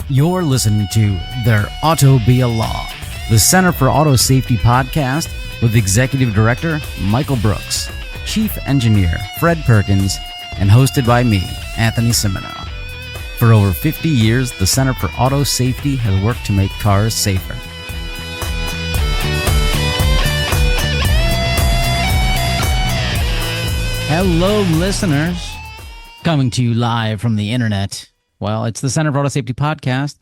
You're listening to There Ought to Be a Law, the Center for Auto Safety podcast with Executive Director Michael Brooks, Chief Engineer Fred Perkins, and hosted by me, Anthony Simino. For over 50 years, the Center for Auto Safety has worked to make cars safer. Hello, listeners. Coming to you live from the internet. Well, it's the Center for Auto Safety podcast.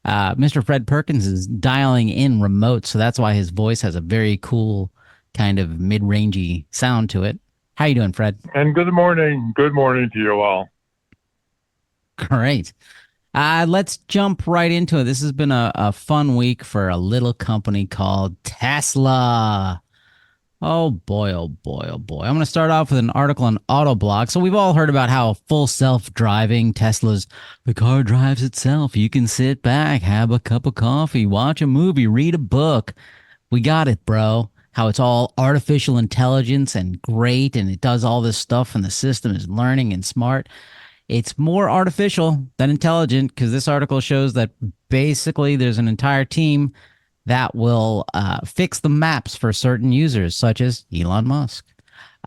Mr. Fred Perkins is dialing in remote, so that's why his voice has a very cool kind of mid-rangey sound to it. How you doing, Fred? And good morning. Good morning to you all. Great. Let's jump right into it. This has been a fun week for a little company called Tesla. Oh boy, oh boy, oh boy. I'm going to start off with an article on Autoblock. So we've all heard about how full self-driving Tesla's, the car drives itself. You can sit back, have a cup of coffee, watch a movie, read a book. We got it, bro. How it's all artificial intelligence and great, and it does all this stuff, and the system is learning and smart. It's more artificial than intelligent, because this article shows that basically there's an entire team that will fix the maps for certain users, such as Elon Musk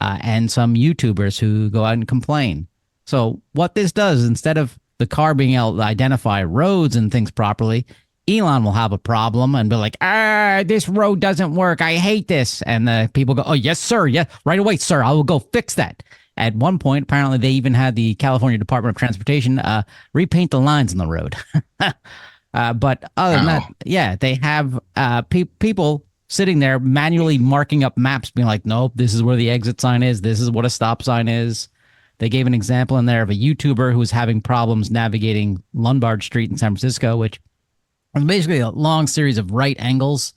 and some YouTubers who go out and complain. So what this does, instead of the car being able to identify roads and things properly, Elon will have a problem and be like, this road doesn't work. I hate this. And the people go, oh, yes, sir. Yeah, right away, sir. I will go fix that. At one point, apparently, they even had the California Department of Transportation repaint the lines on the road. But other than that, yeah, they have people sitting there manually marking up maps, being like, nope, this is where the exit sign is. This is what a stop sign is. They gave an example in there of a YouTuber who was having problems navigating Lombard Street in San Francisco, which was basically a long series of right angles,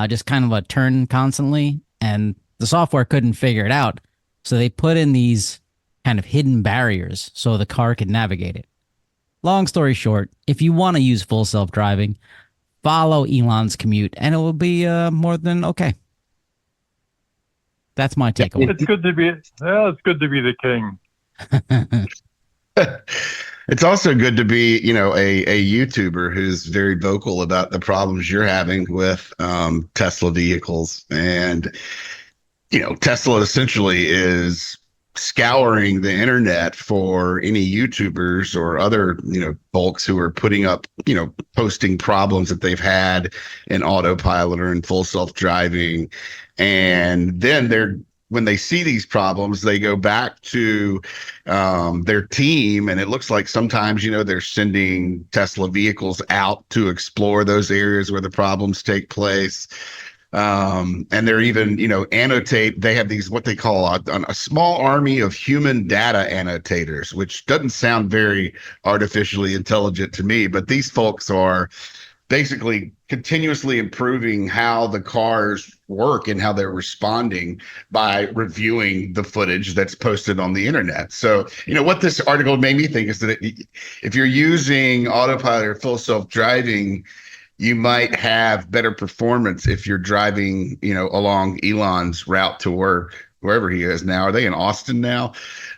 just kind of a turn constantly. And the software couldn't figure it out. So they put in these kind of hidden barriers so the car could navigate it. Long story short, if you want to use full self-driving, follow Elon's commute, and it will be more than okay. That's my takeaway. It's good to be. Yeah, it's good to be the king. It's also good to be, a YouTuber who's very vocal about the problems you're having with Tesla vehicles, and Tesla essentially is scouring the internet for any YouTubers or other, folks who are putting up, posting problems that they've had in autopilot or in full self-driving. And then when they see these problems, they go back to their team, and it looks like sometimes, they're sending Tesla vehicles out to explore those areas where the problems take place. And they're even, annotate. They have these, what they call a small army of human data annotators, which doesn't sound very artificially intelligent to me. But these folks are basically continuously improving how the cars work and how they're responding by reviewing the footage that's posted on the internet. So, what this article made me think is that if you're using autopilot or full self-driving, you might have better performance if you're driving, along Elon's route to work, wherever he is now. Are they in Austin now?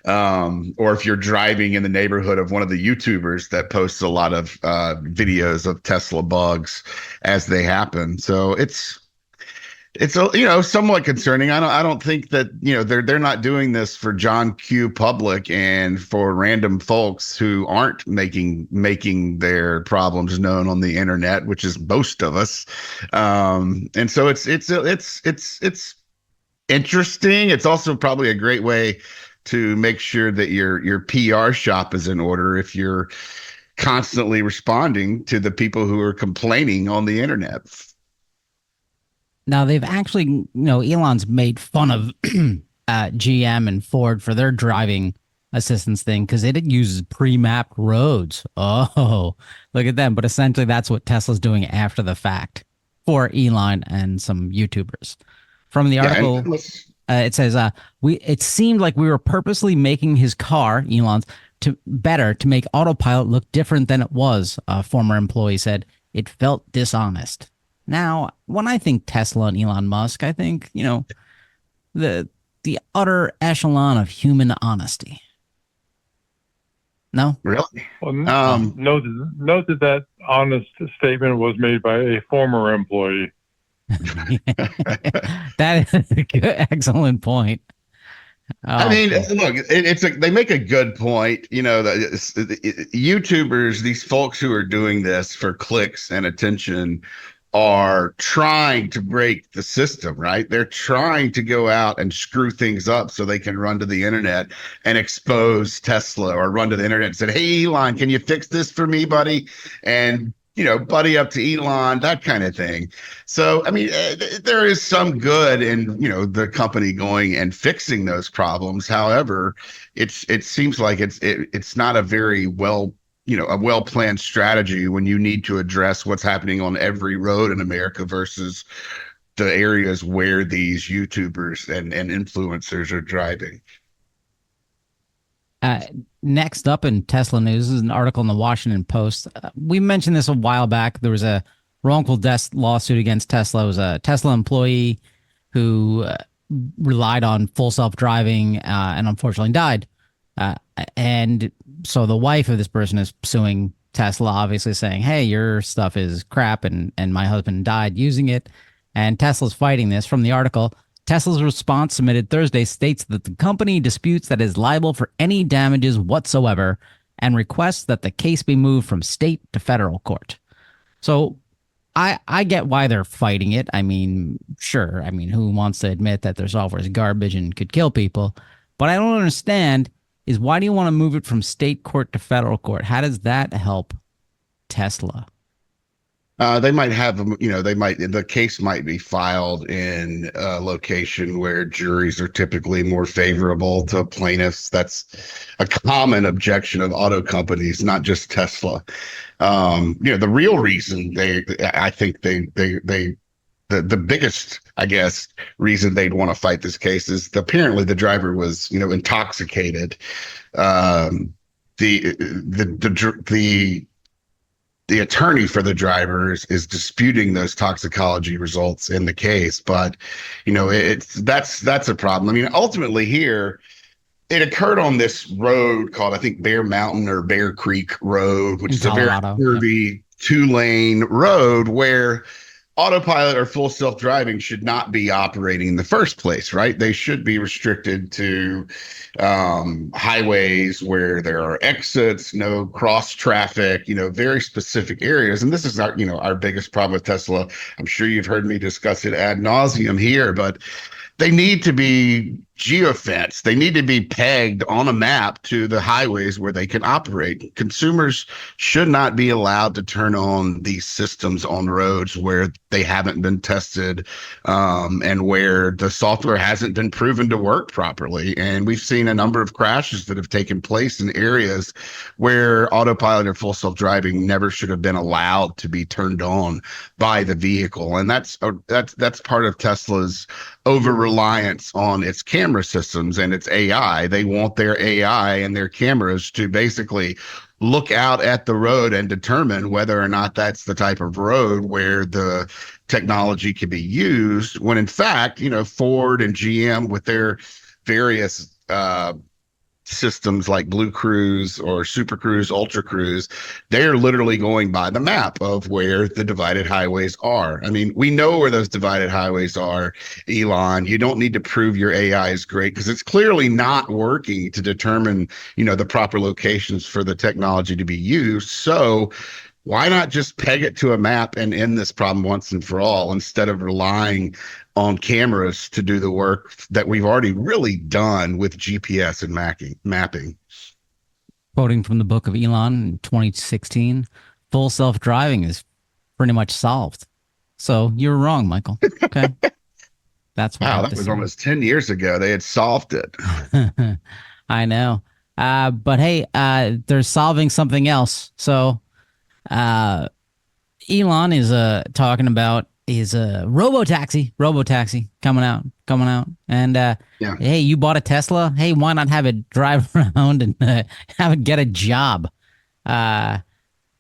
Or if you're driving in the neighborhood of one of the YouTubers that posts a lot of videos of Tesla bugs as they happen. So it's somewhat concerning. I don't think that they're not doing this for John Q. Public and for random folks who aren't making their problems known on the internet, which is most of us. And so it's interesting. It's also probably a great way to make sure that your PR shop is in order if you're constantly responding to the people who are complaining on the internet. Now, they've actually, Elon's made fun of GM and Ford for their driving assistance thing because it uses pre-mapped roads. Oh, look at them. But essentially, that's what Tesla's doing after the fact for Elon and some YouTubers. From the article, it says, it seemed like we were purposely making his car, Elon's, better to make autopilot look different than it was, a former employee said. It felt dishonest. Now, when I think Tesla and Elon Musk, I think, the utter echelon of human honesty. No. Really? Well, Oh. note that that honest statement was made by a former employee. That is a good, excellent point. I Oh mean, boy. look, they make a good point. YouTubers, these folks who are doing this for clicks and attention, are trying to break the system, right? They're trying to go out and screw things up so they can run to the internet and expose Tesla, or run to the internet and say, "Hey, Elon, can you fix this for me, buddy?" And buddy up to Elon, that kind of thing. So, I mean, there is some good in the company going and fixing those problems. However, it seems like it's not a very a well planned strategy when you need to address what's happening on every road in America versus the areas where these YouTubers and influencers are driving. Uh, Next up in Tesla news is an article in the Washington Post. We mentioned this a while back. There was a wrongful death lawsuit against Tesla. It was a Tesla employee who relied on full self driving and unfortunately died. Uh, and so the wife of this person is suing Tesla, obviously saying, "Hey, your stuff is crap, and my husband died using it." And Tesla's fighting this. From the article, Tesla's response submitted Thursday states that the company disputes that it is liable for any damages whatsoever and requests that the case be moved from state to federal court. So I get why they're fighting it. I mean, sure. I mean, who wants to admit that their software is garbage and could kill people? But I don't understand is why do you want to move it from state court to federal court? How does that help Tesla? They might have, the case might be filed in a location where juries are typically more favorable to plaintiffs. That's a common objection of auto companies, not just Tesla. The real reason I think the biggest, I guess, reason they'd want to fight this case is apparently the driver was, intoxicated. The attorney for the drivers is disputing those toxicology results in the case, but that's a problem. I mean, ultimately here, it occurred on this road called, I think, Bear Mountain or Bear Creek Road, which In is a very Colorado. Yep. curvy 2-lane road where autopilot or full self-driving should not be operating in the first place, right? They should be restricted to highways where there are exits, no cross traffic, very specific areas. And this is our biggest problem with Tesla. I'm sure you've heard me discuss it ad nauseum here, but they need to be geofenced. They need to be pegged on a map to the highways where they can operate. Consumers should not be allowed to turn on these systems on roads where they haven't been tested, and where the software hasn't been proven to work properly. And we've seen a number of crashes that have taken place in areas where autopilot or full self-driving never should have been allowed to be turned on by the vehicle. And that's part of Tesla's over reliance on its camera systems and its AI. They want their AI and their cameras to basically look out at the road and determine whether or not that's the type of road where the technology can be used, when in fact, Ford and GM with their various systems like Blue Cruise or Super Cruise, Ultra Cruise, they're literally going by the map of where the divided highways are. I mean, we know where those divided highways are, Elon. You don't need to prove your AI is great because it's clearly not working to determine, the proper locations for the technology to be used. So why not just peg it to a map and end this problem once and for all, instead of relying on cameras to do the work that we've already really done with GPS and mapping? Quoting from the book of Elon in 2016, full self driving is pretty much solved. So you're wrong, Michael. Okay. That's what I Wow, have that to was say. almost 10 years ago. They had solved it. I know. But hey, they're solving something else. So uh, Elon is talking about his Robo-Taxi coming out. And Yeah. hey, you bought a Tesla? Hey, why not have it drive around and have it get a job? Uh,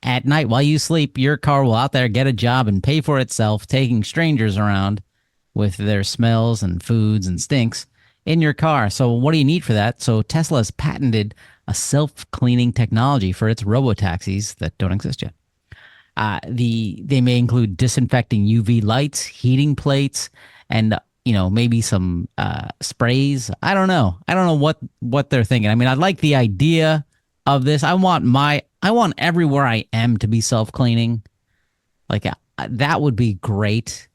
at night while you sleep, your car will out there get a job and pay for itself, taking strangers around with their smells and foods and stinks in your car. So what do you need for that? So Tesla has patented a self-cleaning technology for its robo-taxis that don't exist yet. They may include disinfecting UV lights, heating plates, and maybe some sprays. I don't know. I don't know what they're thinking. I mean, I like the idea of this. I want everywhere I am to be self-cleaning. Like that would be great,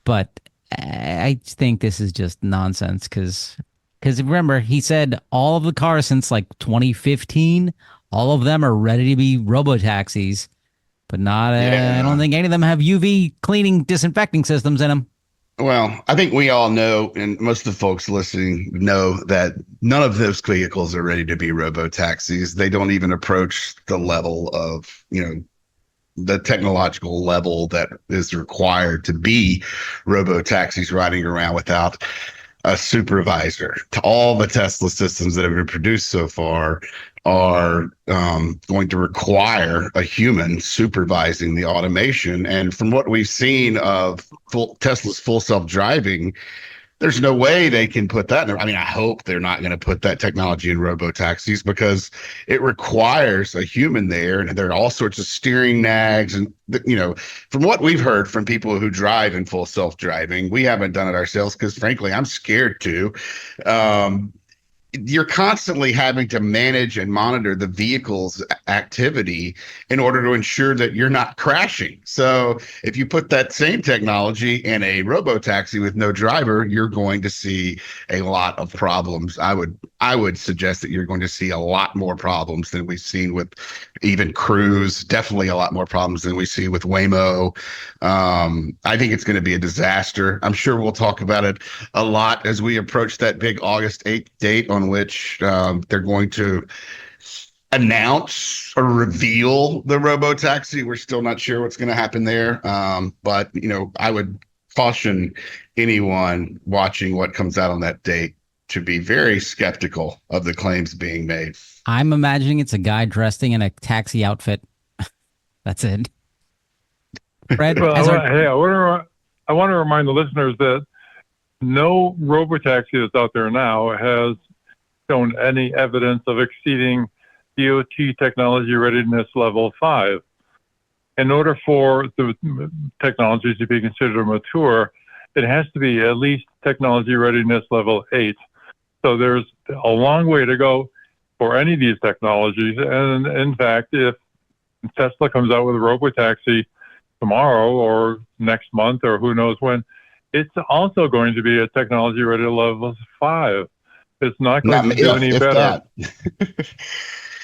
but I think this is just nonsense because remember he said all of the cars since like 2015, all of them are ready to be robo taxis, but not. I don't Yeah. think any of them have UV cleaning disinfecting systems in them. Well, I think we all know, and most of the folks listening know that none of those vehicles are ready to be robo taxis. They don't even approach the level of, the technological level that is required to be robo taxis riding around without a supervisor. To all the Tesla systems that have been produced so far are going to require a human supervising the automation. And from what we've seen of Tesla's full self-driving, there's no way they can put that in. I mean, I hope they're not going to put that technology in robo taxis because it requires a human there, and there are all sorts of steering nags. And from what we've heard from people who drive in full self driving, we haven't done it ourselves because, frankly, I'm scared to. You're constantly having to manage and monitor the vehicle's activity in order to ensure that you're not crashing. So if you put that same technology in a robo-taxi with no driver, you're going to see a lot of problems. I would suggest that you're going to see a lot more problems than we've seen with even Cruise, definitely a lot more problems than we see with Waymo. I think it's going to be a disaster. I'm sure we'll talk about it a lot as we approach that big August 8th date on which they're going to announce or reveal the robo-taxi. We're still not sure what's going to happen there. But, I would caution anyone watching what comes out on that date to be very skeptical of the claims being made. I'm imagining it's a guy dressed in a taxi outfit. That's it. Fred, Well, hey, I want to remind the listeners that no robotaxi that's out there now has shown any evidence of exceeding DOT technology readiness level 5. In order for the technology to be considered mature, it has to be at least technology readiness level 8. So there's a long way to go for any of these technologies. And in fact, if Tesla comes out with a robotaxi tomorrow or next month or who knows when, it's also going to be a technology ready level 5. It's not going to do any better.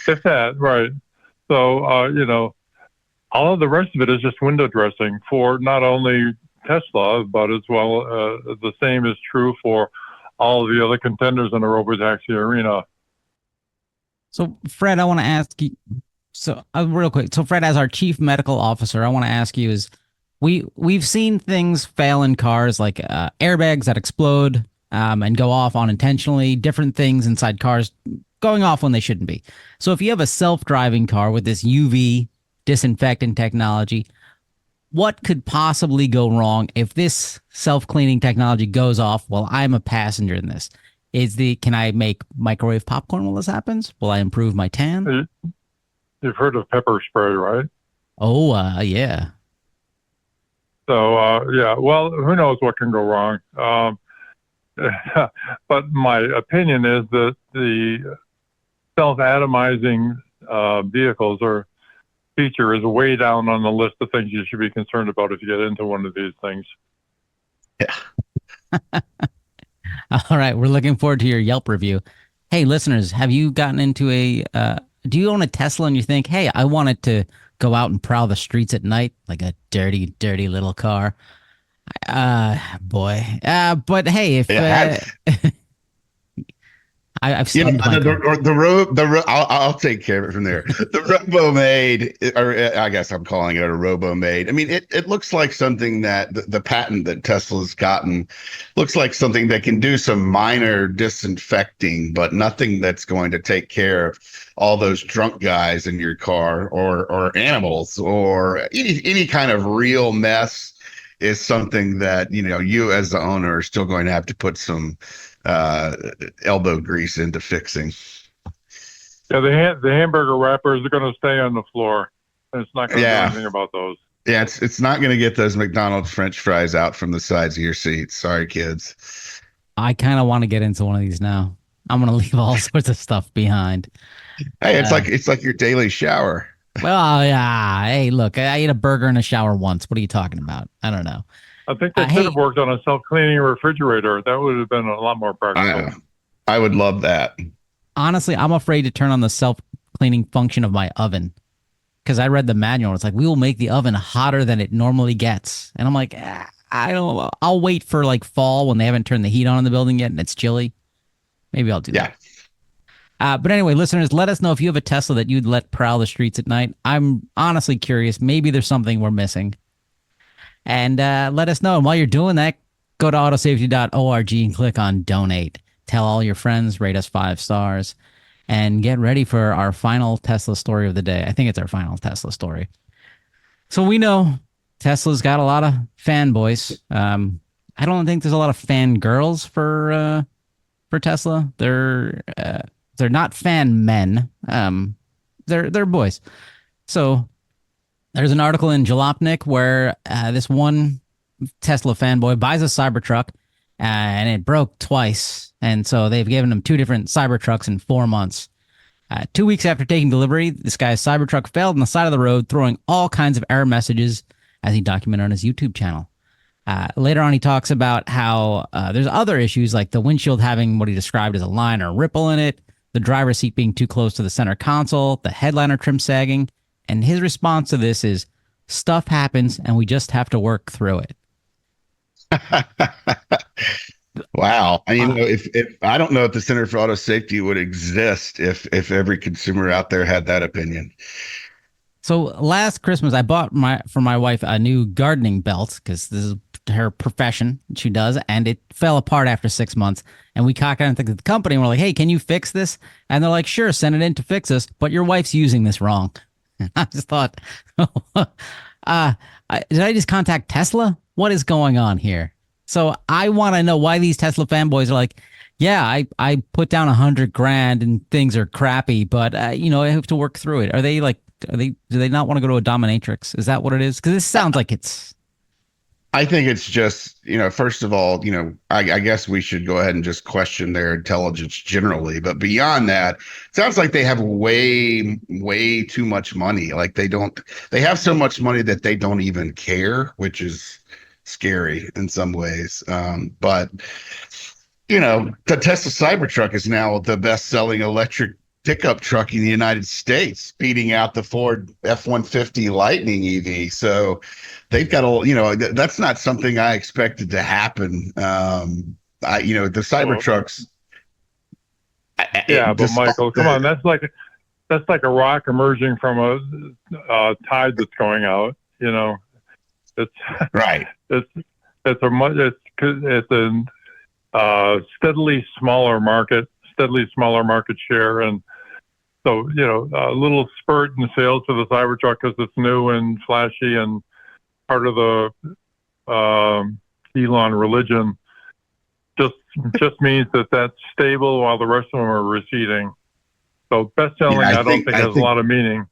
If that, right. So, all of the rest of it is just window dressing for not only Tesla, but as well, the same is true for all of the other contenders in the robotaxi arena. So, Fred, I want to ask you. So, real quick. So, Fred, as our chief medical officer, I want to ask you: we've seen things fail in cars, like airbags that explode and go off unintentionally. Different things inside cars going off when they shouldn't be. So, if you have a self-driving car with this UV disinfectant technology, what could possibly go wrong if this self-cleaning technology goes off while I'm a passenger in this? Can I make microwave popcorn while this happens? Will I improve my tan? You've heard of pepper spray, right? Oh, yeah. So, yeah, well, who knows what can go wrong. But my opinion is that the self-atomizing vehicles or feature is way down on the list of things you should be concerned about if you get into one of these things. Yeah. All right. We're looking forward to your Yelp review. Hey, listeners, have you gotten into do you own a Tesla and you think, hey, I want it to go out and prowl the streets at night like a dirty, dirty little car? Boy. But hey, if I've seen I'll take care of it from there. The Robo-Maid, or I guess I'm calling it a Robo-Maid. I mean, it looks like something that the patent that Tesla's gotten looks like something that can do some minor disinfecting, but nothing that's going to take care of all those drunk guys in your car or animals or any kind of real mess. Is something that you as the owner are still going to have to put some elbow grease into fixing. Yeah, the hamburger wrappers are going to stay on the floor, and it's not going to do anything about those. Yeah, it's not going to get those McDonald's French fries out from the sides of your seats. Sorry, kids. I kind of want to get into one of these now. I'm gonna leave all sorts of stuff behind. Hey, it's like your daily shower. Well, yeah. Hey, look, I ate a burger in a shower once. What are you talking about? I don't know. I think they should have worked on a self-cleaning refrigerator. That would have been a lot more practical. I would love that. Honestly, I'm afraid to turn on the self-cleaning function of my oven because I read the manual. It's like, we will make the oven hotter than it normally gets. And I'm like, I don't know. I'll wait for like fall when they haven't turned the heat on in the building yet and it's chilly. Maybe I'll do that. But anyway, listeners, let us know if you have a Tesla that you'd let prowl the streets at night. I'm honestly curious. Maybe there's something we're missing. And let us know. And while you're doing that, go to autosafety.org and click on donate. Tell all your friends, rate us 5 stars, and get ready for our final Tesla story of the day. I think it's our final Tesla story. So we know Tesla's got a lot of fanboys. I don't think there's a lot of fangirls for Tesla. They're not fan men. They're boys. So there's an article in Jalopnik where this one Tesla fanboy buys a Cybertruck and it broke twice. And so they've given him 2 different Cybertrucks in 4 months. 2 weeks after taking delivery, this guy's Cybertruck failed on the side of the road, throwing all kinds of error messages, as he documented on his YouTube channel. Later on, he talks about how there's other issues, like the windshield having what he described as a line or ripple in it, the driver's seat being too close to the center console, the headliner trim sagging. And his response to this is, stuff happens and we just have to work through it. Wow. And, if I don't know if the Center for Auto Safety would exist if every consumer out there had that opinion. So last Christmas, I bought for my wife a new gardening belt because this is her profession. She does, and it fell apart after 6 months. And we contacted the company and we're like, "Hey, can you fix this?" And they're like, "Sure, send it in to fix us, but your wife's using this wrong." I just thought, did I just contact Tesla? What is going on here? So I want to know why these Tesla fanboys are like, yeah, I put down $100,000 and things are crappy, but I have to work through it. Do they not want to go to a dominatrix? Is that what it is? Because this sounds like it's. I think it's just, first of all, I guess we should go ahead and just question their intelligence generally. But beyond that, it sounds like they have way, way too much money. Like they have so much money that they don't even care, which is scary in some ways. But the Tesla Cybertruck is now the best-selling electric pickup truck in the United States, beating out the Ford F-150 Lightning EV. So they've got that's not something I expected to happen. The Cybertrucks. Yeah, but Michael, come on, that's like a rock emerging from a tide that's going out. It's right. It's a steadily smaller market share, and so a little spurt in sales for the Cybertruck because it's new and flashy and part of the Elon religion. Just means that that's stable while the rest of them are receding. So best selling, I don't think has a lot of meaning.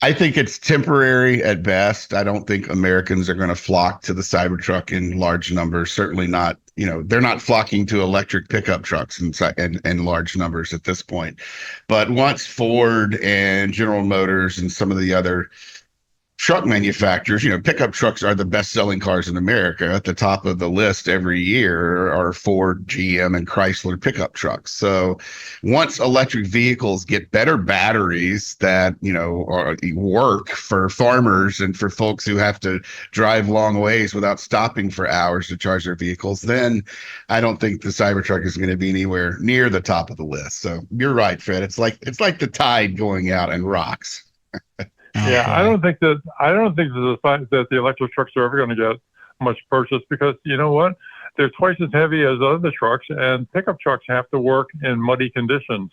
I think it's temporary at best. I don't think Americans are going to flock to the Cybertruck in large numbers. Certainly not. They're not flocking to electric pickup trucks in large numbers at this point. But once Ford and General Motors and some of the other truck manufacturers, pickup trucks are the best-selling cars in America. At the top of the list every year are Ford, GM, and Chrysler pickup trucks. So once electric vehicles get better batteries that, work for farmers and for folks who have to drive long ways without stopping for hours to charge their vehicles, then I don't think the Cybertruck is going to be anywhere near the top of the list. So you're right, Fred. It's like the tide going out and rocks. Yeah, I don't think that the electric trucks are ever going to get much purchase because you know what? They're twice as heavy as other trucks, and pickup trucks have to work in muddy conditions.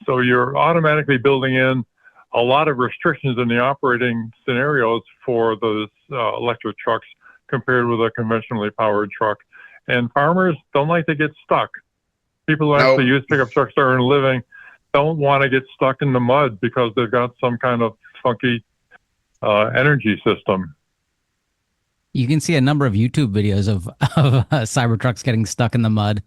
So you're automatically building in a lot of restrictions in the operating scenarios for those electric trucks compared with a conventionally powered truck. And farmers don't like to get stuck. People who actually use pickup trucks to earn a living, don't want to get stuck in the mud because they've got some kind of funky energy system. You can see a number of YouTube videos of Cybertrucks getting stuck in the mud,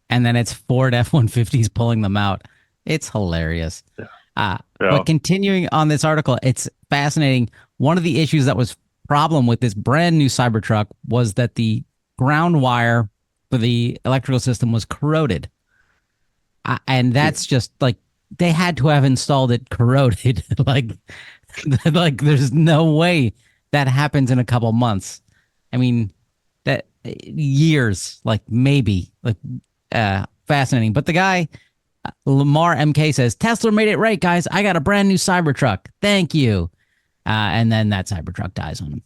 and then it's Ford F-150s pulling them out. It's hilarious. Yeah. But continuing on this article, it's fascinating. One of the issues that was problem with this brand new Cybertruck was that the ground wire for the electrical system was corroded. And that's just like they had to have installed it corroded. like there's no way that happens in a couple months. I mean, that years, like maybe, like fascinating. But the guy, Lamar MK says, Tesla made it right, guys. I got a brand new Cybertruck. Thank you. And then that Cybertruck dies on him.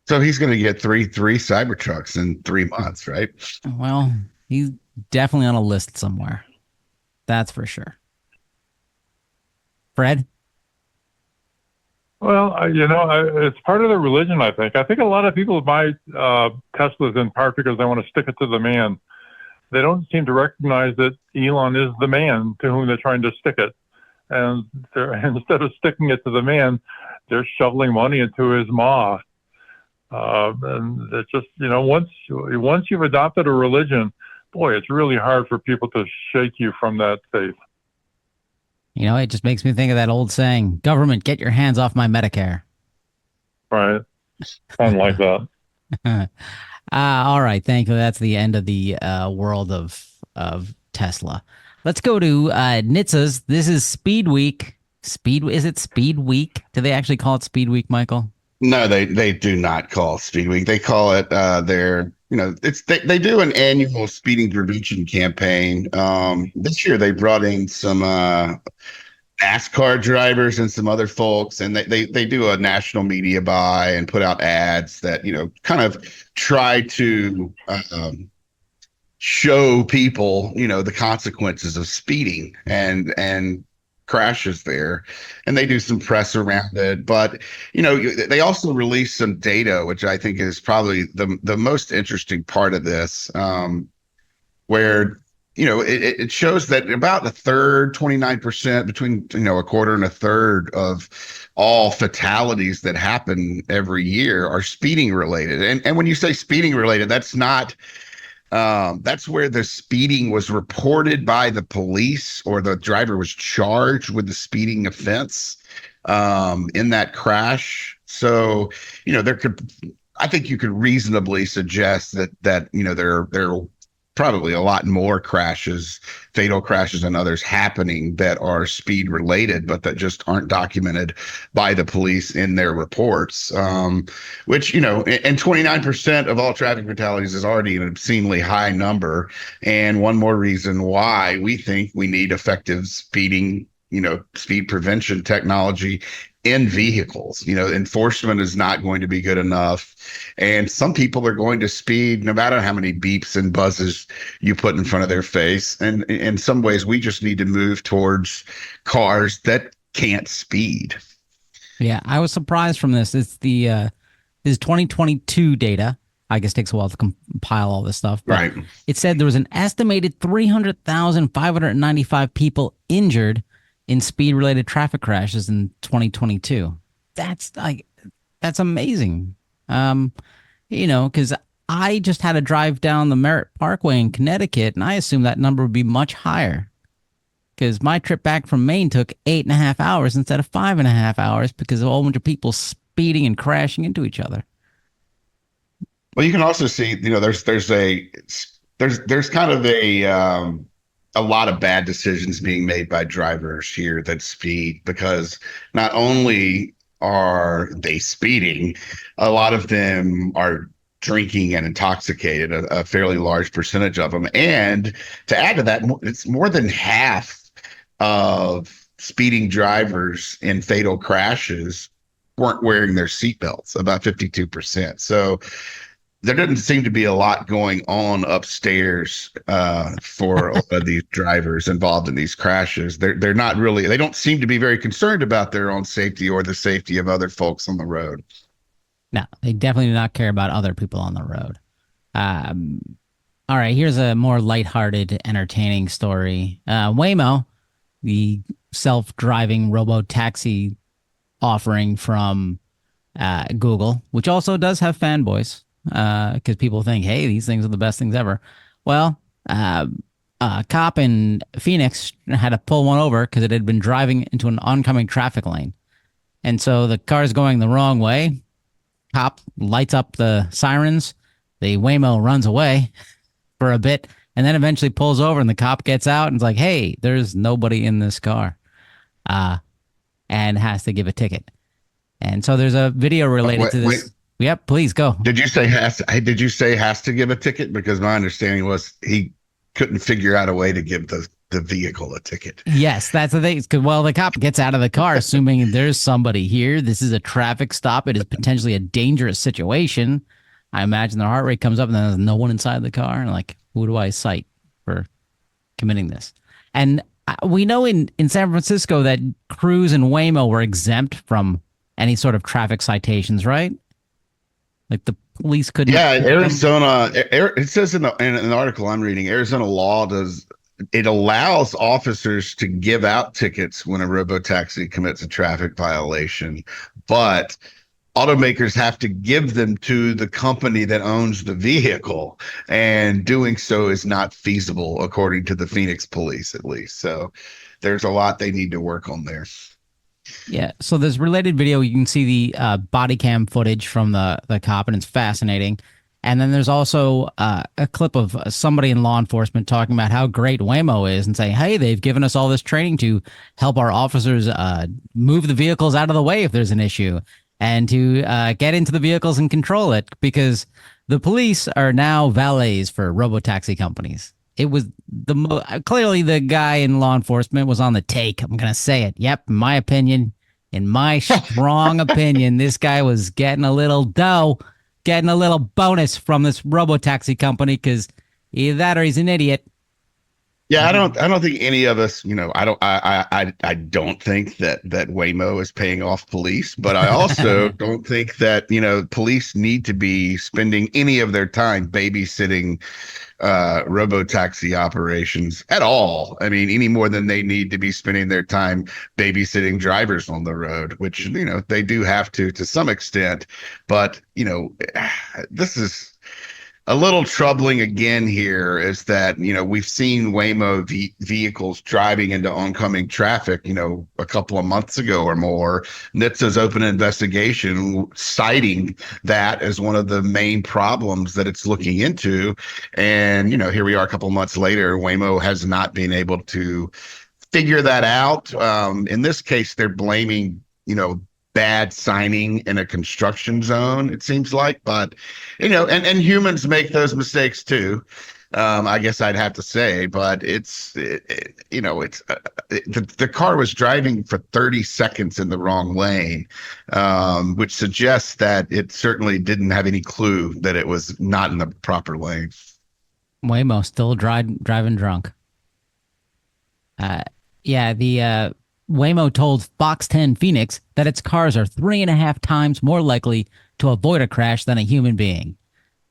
So he's going to get three Cybertrucks in 3 months, right? Well, he's definitely on a list somewhere. That's for sure. Fred? Well, it's part of the religion, I think. I think a lot of people buy Teslas in part because they want to stick it to the man. They don't seem to recognize that Elon is the man to whom they're trying to stick it. And instead of sticking it to the man, they're shoveling money into his maw. And it's just, once you've adopted a religion, boy, it's really hard for people to shake you from that faith. It just makes me think of that old saying, government, get your hands off my Medicare. Right. Something like that. All right. Thank you. That's the end of the world of Tesla. Let's go to NHTSA's. This is Speed Week. Is it Speed Week? Do they actually call it Speed Week, Michael? No, they do not call it Speed Week. They call it they do an annual speeding prevention campaign. This year they brought in some NASCAR drivers and some other folks, and they do a national media buy and put out ads that kind of try to show people the consequences of speeding and crashes there, and they do some press around it. But they also release some data, which I think is probably the most interesting part of this, where it shows that about a third, 29%, between a quarter and a third of all fatalities that happen every year are speeding related. And when you say speeding related, that's not that's where the speeding was reported by the police, or the driver was charged with the speeding offense in that crash. So, I think you could reasonably suggest that there are probably a lot more crashes, fatal crashes and others happening that are speed related, but that just aren't documented by the police in their reports, which, and 29% of all traffic fatalities is already an obscenely high number. And one more reason why we think we need effective speed prevention technology in vehicles. Enforcement is not going to be good enough. And some people are going to speed no matter how many beeps and buzzes you put in front of their face. And in some ways, we just need to move towards cars that can't speed. Yeah, I was surprised from this. It's this is 2022 data. I guess it takes a while to compile all this stuff. But right. It said there was an estimated 300,595 people injured in speed-related traffic crashes in 2022. That's amazing. Because I just had to drive down the Merritt Parkway in Connecticut, and I assumed that number would be much higher. Because my trip back from Maine took 8.5 hours instead of 5.5 hours because of a whole bunch of people speeding and crashing into each other. Well, you can also see, there's kind of a lot of bad decisions being made by drivers here that speed, because not only are they speeding, a lot of them are drinking and intoxicated, a fairly large percentage of them. And to add to that, it's more than half of speeding drivers in fatal crashes weren't wearing their seatbelts, about 52%. So there doesn't seem to be a lot going on upstairs for a lot of these drivers involved in these crashes. They're not really, they don't seem to be very concerned about their own safety or the safety of other folks on the road. No, they definitely do not care about other people on the road. All right, here's a more lighthearted, entertaining story. Waymo, the self-driving robo-taxi offering from Google, which also does have fanboys, because people think, hey, these things are the best things ever. Well, uh, a cop in Phoenix had to pull one over because it had been driving into an oncoming traffic lane. And so the car's going the wrong way. Cop lights up the sirens. The Waymo runs away for a bit and then eventually pulls over, and the cop gets out and is like, hey, there's nobody in this car, uh, and has to give a ticket. And so there's a video related Wait, to wait. this. Yep, please go. Did you say has to give a ticket? Because my understanding was he couldn't figure out a way to give the vehicle a ticket. Yes, that's the thing. Well, the cop gets out of the car assuming there's somebody here. This is a traffic stop. It is potentially a dangerous situation. I imagine their heart rate comes up and then there's no one inside the car. And like, who do I cite for committing this? And we know in San Francisco that Cruise and Waymo were exempt from any sort of traffic citations, right? Like the police couldn't. Yeah, in Arizona, it says in an article I'm reading, Arizona law does it allows officers to give out tickets when a robotaxi commits a traffic violation, but automakers have to give them to the company that owns the vehicle, and doing so is not feasible according to the Phoenix police, at least. So there's a lot they need to work on there. Yeah. So there's related video. You can see the body cam footage from the cop, and it's fascinating. And then there's also a clip of somebody in law enforcement talking about how great Waymo is and saying, hey, they've given us all this training to help our officers move the vehicles out of the way if there's an issue and to get into the vehicles and control it, because the police are now valets for robotaxi companies. It was clearly the guy in law enforcement was on the take. I'm going to say it. Yep. In my strong opinion, this guy was getting a little dough, getting a little bonus from this robo-taxi company, because either that or he's an idiot. Yeah, I don't think any of us, I don't think that Waymo is paying off police, but I also don't think that, police need to be spending any of their time babysitting robo-taxi operations at all. I mean, any more than they need to be spending their time babysitting drivers on the road, which, they do have to some extent. But, this is a little troubling again here, is that, we've seen Waymo vehicles driving into oncoming traffic, a couple of months ago or more. NHTSA's open an investigation citing that as one of the main problems that it's looking into. And, here we are a couple of months later, Waymo has not been able to figure that out. In this case, they're blaming, bad signing in a construction zone, it seems like, but and humans make those mistakes too. I guess I'd have to say, but the car was driving for 30 seconds in the wrong lane, which suggests that it certainly didn't have any clue that it was not in the proper lane. Waymo still driving drunk. Yeah, the Waymo told Fox 10 Phoenix that its cars are 3.5 times more likely to avoid a crash than a human being.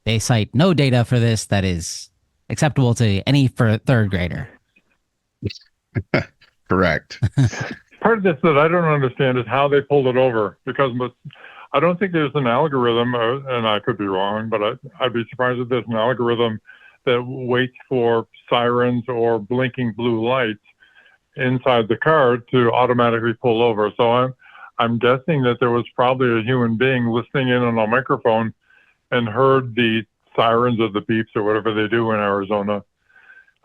They cite no data for this that is acceptable to any third grader. Correct. Part of this that I don't understand is how they pulled it over, because I don't think there's an algorithm, and I could be wrong, but I'd be surprised if there's an algorithm that waits for sirens or blinking blue lights inside the car to automatically pull over. So I'm guessing that there was probably a human being listening in on a microphone and heard the sirens or the beeps or whatever they do in Arizona,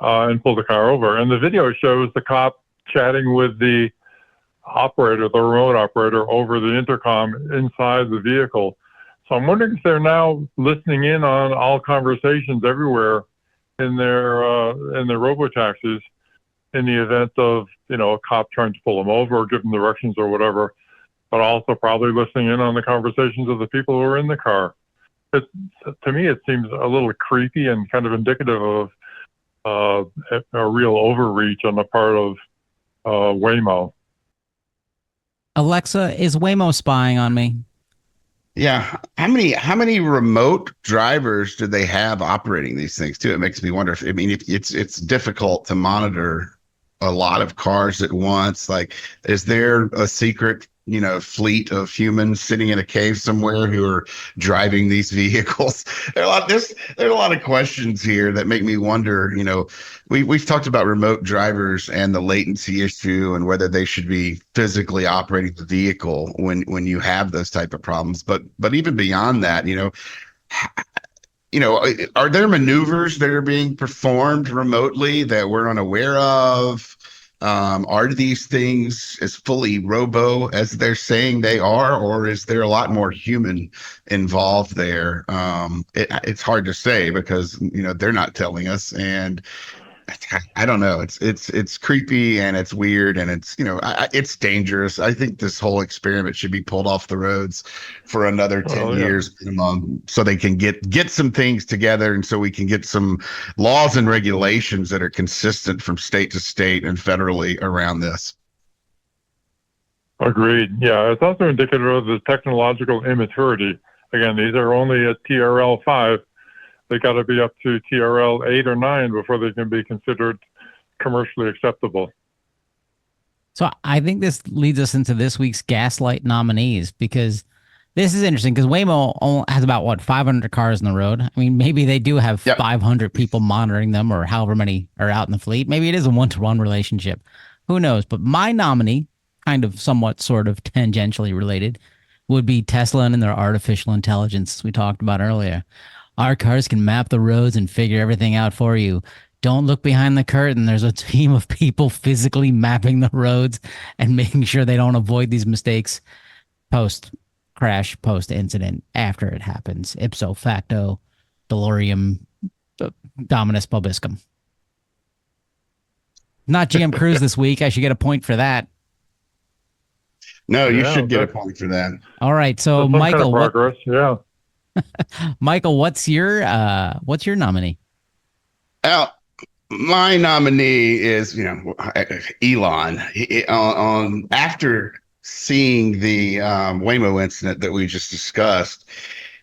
and pulled the car over. And the video shows the cop chatting with the operator, the remote operator, over the intercom inside the vehicle. So I'm wondering if they're now listening in on all conversations everywhere in their robo-taxis, in the event of, a cop trying to pull them over or give them directions or whatever, but also probably listening in on the conversations of the people who are in the car. To me, it seems a little creepy and kind of indicative of a real overreach on the part of Waymo. Alexa, is Waymo spying on me? Yeah. How many remote drivers do they have operating these things too? It makes me wonder if, I mean, if it's difficult to monitor a lot of cars at once. Like, is there a secret, fleet of humans sitting in a cave somewhere who are driving these vehicles? There are a lot of questions here that make me wonder, we've talked about remote drivers and the latency issue and whether they should be physically operating the vehicle when you have those type of problems. But even beyond that, are there maneuvers that are being performed remotely that we're unaware of? Are these things as fully robo as they're saying they are, or is there a lot more human involved there? It's hard to say because they're not telling us, and I don't know. It's creepy and it's weird and it's it's dangerous. I think this whole experiment should be pulled off the roads for another 10 Oh, yeah. years minimum, so they can get some things together and so we can get some laws and regulations that are consistent from state to state and federally around this. Agreed. Yeah, it's also indicative of the technological immaturity. Again, these are only at TRL 5. They got to be up to TRL 8 or 9 before they can be considered commercially acceptable. So I think this leads us into this week's Gaslight nominees, because this is interesting because Waymo has about, what, 500 cars on the road. I mean, maybe they do have Yep. 500 people monitoring them, or however many are out in the fleet. Maybe it is a one-to-one relationship. Who knows? But my nominee, kind of somewhat sort of tangentially related, would be Tesla and their artificial intelligence we talked about earlier. Our cars can map the roads and figure everything out for you. Don't look behind the curtain. There's a team of people physically mapping the roads and making sure they don't avoid these mistakes post crash, post incident, after it happens. Ipso facto, Delorium, Dominus Bobiscum. Not GM Cruise this week. I should get a point for that. No, you Yeah, should get a that's- point for that. All right. So, Some kind of Michael, progress. Yeah. Michael, what's your nominee? Well, my nominee is, Elon. After seeing the Waymo incident that we just discussed,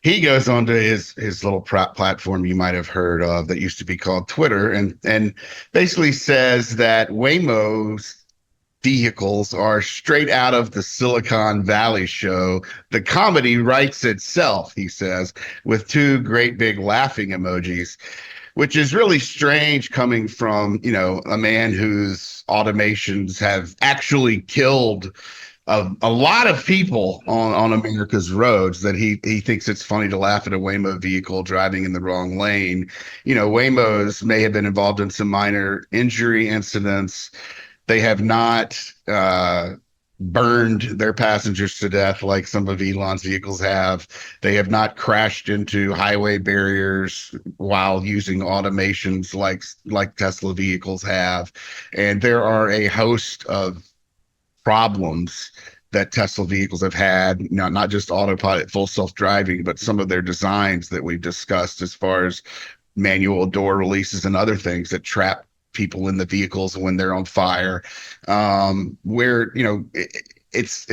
he goes onto his little platform you might have heard of that used to be called Twitter, and basically says that Waymo's vehicles are straight out of the Silicon Valley show. The comedy writes itself, he says, with two great big laughing emojis, which is really strange coming from, a man whose automations have actually killed a lot of people on America's roads, that he thinks it's funny to laugh at a Waymo vehicle driving in the wrong lane. Waymos may have been involved in some minor injury incidents. They have not burned their passengers to death like some of Elon's vehicles have. They have not crashed into highway barriers while using automations like Tesla vehicles have. And there are a host of problems that Tesla vehicles have had, not just autopilot, full self-driving, but some of their designs that we've discussed as far as manual door releases and other things that trap people in the vehicles when they're on fire, where it's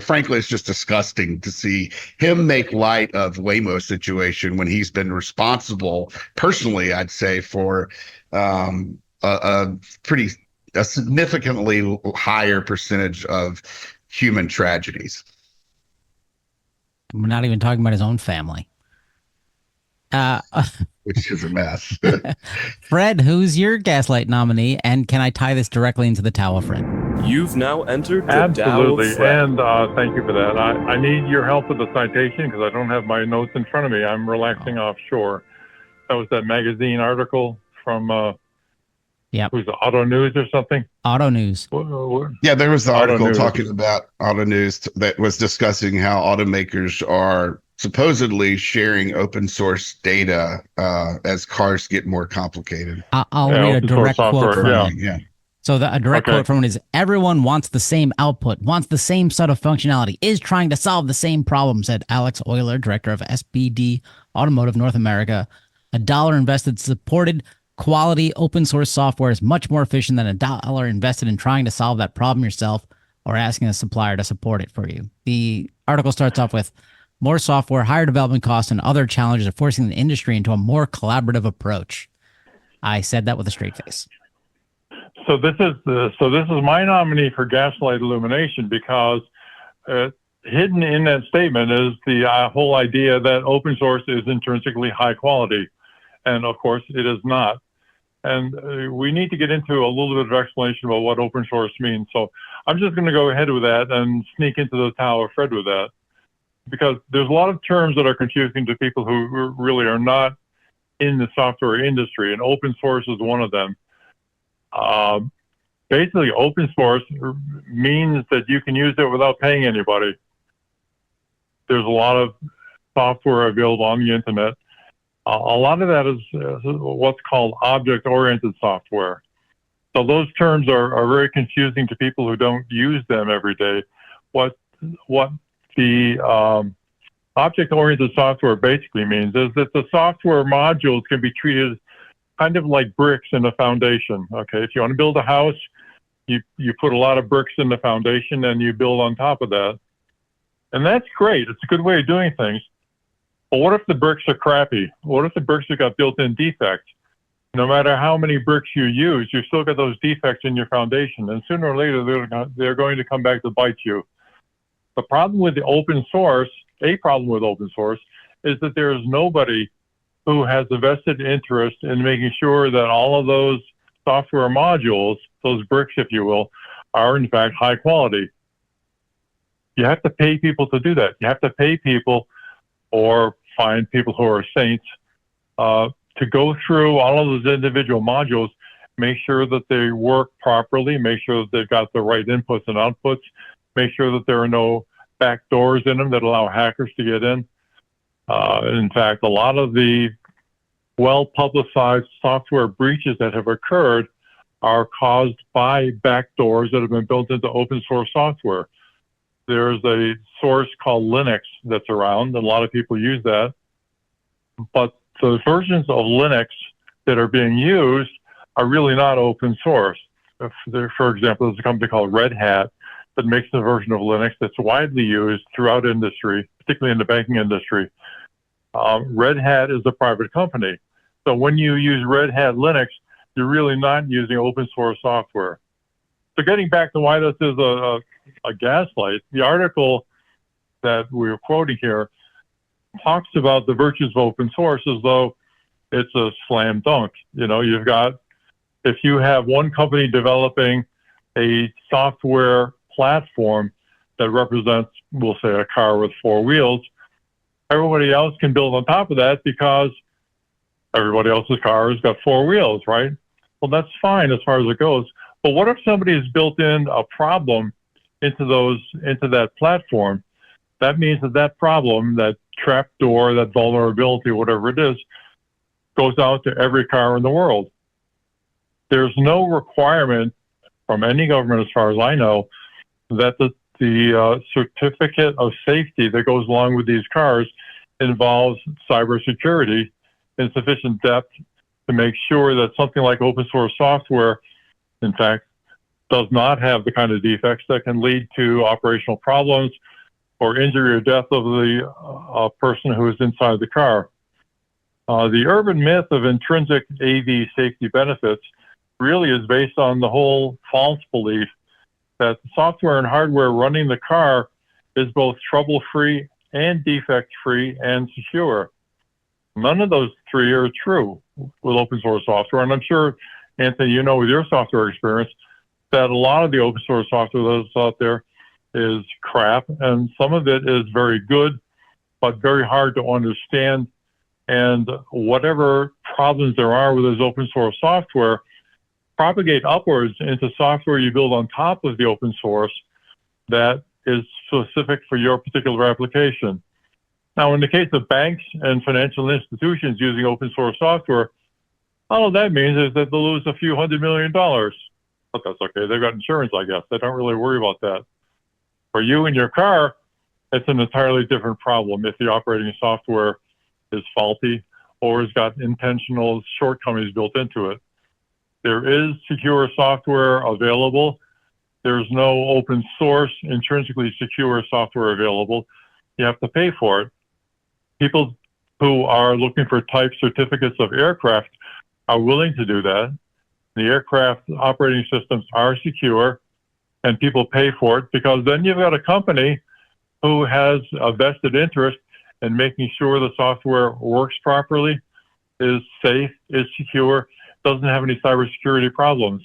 frankly, it's just disgusting to see him make light of Waymo's situation when he's been responsible personally, I'd say, for a significantly higher percentage of human tragedies. We're not even talking about his own family. Which is a mess. Fred, who's your Gaslight nominee? And can I tie this directly into the Tower, Fred? You've now entered the Absolutely. Dow of Fred. And thank you for that. I need your help with the citation because I don't have my notes in front of me. I'm relaxing offshore. That was that magazine article from who's the Auto News or something? Auto News. Yeah, there was the Auto article News. talking about Auto News that was discussing how automakers are supposedly sharing open source data as cars get more complicated. I'll Yeah, read a open source direct quote software, from yeah. it. Yeah. So a direct Okay. quote from it is, everyone wants the same output, wants the same set of functionality, is trying to solve the same problem, said Alex Euler, director of SBD Automotive North America. A dollar invested supported quality open source software is much more efficient than a dollar invested in trying to solve that problem yourself or asking a supplier to support it for you. The article starts off with, More software, higher development costs, and other challenges are forcing the industry into a more collaborative approach. I said that with a straight face. So this is my nominee for gaslight illumination, because hidden in that statement is the whole idea that open source is intrinsically high quality, and of course it is not. And we need to get into a little bit of explanation about what open source means. So I'm just going to go ahead with that and sneak into the Tower of Fred with that, because there's a lot of terms that are confusing to people who really are not in the software industry, and open source is one of them. Basically, open source means that you can use it without paying anybody. There's a lot of software available on the internet. A lot of that is what's called object-oriented software. So those terms are very confusing to people who don't use them every day. What the object-oriented software basically means is that the software modules can be treated kind of like bricks in a foundation. Okay, if you want to build a house, you put a lot of bricks in the foundation and you build on top of that. And that's great. It's a good way of doing things. But what if the bricks are crappy? What if the bricks have got built-in defects? No matter how many bricks you use, you've still got those defects in your foundation, and sooner or later they're going to come back to bite you. The problem with the open source, a problem with open source, is that there is nobody who has a vested interest in making sure that all of those software modules, those bricks, if you will, are in fact high quality. You have to pay people to do that. You have to pay people, or find people who are saints, to go through all of those individual modules, make sure that they work properly, make sure that they've got the right inputs and outputs, make sure that there are no back doors in them that allow hackers to get in. In fact, a lot of the well-publicized software breaches that have occurred are caused by backdoors that have been built into open source software. There's a source called Linux that's around, and a lot of people use that. But the versions of Linux that are being used are really not open source. For example, there's a company called Red Hat that makes a version of Linux that's widely used throughout industry, particularly in the banking industry. Red Hat is a private company. So when you use Red Hat Linux, you're really not using open source software. So getting back to why this is a gaslight, the article that we're quoting here talks about the virtues of open source as though it's a slam dunk. You know, if you have one company developing a software platform that represents, we'll say, a car with four wheels, everybody else can build on top of that because everybody else's car has got four wheels, right? Well, that's fine as far as it goes. But what if somebody has built in a problem into that platform? That means that problem, that trapdoor, that vulnerability, whatever it is, goes out to every car in the world. There's no requirement from any government, as far as I know, that the certificate of safety that goes along with these cars involves cybersecurity in sufficient depth to make sure that something like open source software, in fact, does not have the kind of defects that can lead to operational problems or injury or death of the person who is inside the car. The urban myth of intrinsic AV safety benefits really is based on the whole false belief that the software and hardware running the car is both trouble-free and defect-free and secure. None of those three are true with open source software. And I'm sure, Anthony, you know with your software experience that a lot of the open source software that's out there is crap, and some of it is very good, but very hard to understand. And whatever problems there are with this open source software propagate upwards into software you build on top of the open source that is specific for your particular application. Now, in the case of banks and financial institutions using open source software, all that means is that they'll lose a few $100 million. But that's okay. They've got insurance, I guess. They don't really worry about that. For you and your car, it's an entirely different problem if the operating software is faulty or has got intentional shortcomings built into it. There is secure software available. There's no open source, intrinsically secure software available. you have to pay for it. People who are looking for type certificates of aircraft are willing to do that. The aircraft operating systems are secure, and people pay for it, because then you've got a company who has a vested interest in making sure the software works properly, is safe, is secure, doesn't have any cybersecurity problems.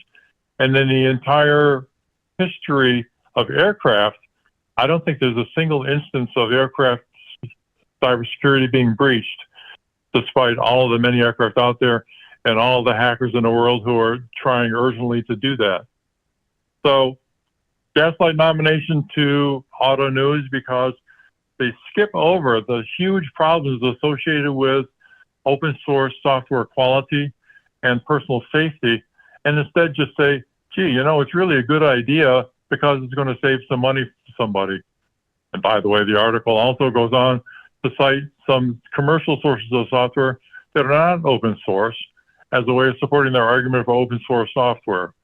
And then the entire history of aircraft, I don't think there's a single instance of aircraft cybersecurity being breached, despite all of the many aircraft out there and all the hackers in the world who are trying urgently to do that. So, Gaslight nomination to Auto News because they skip over the huge problems associated with open source software quality and personal safety, and instead just say, gee, it's really a good idea because it's going to save some money to somebody. And by the way, the article also goes on to cite some commercial sources of software that are not open source as a way of supporting their argument for open source software.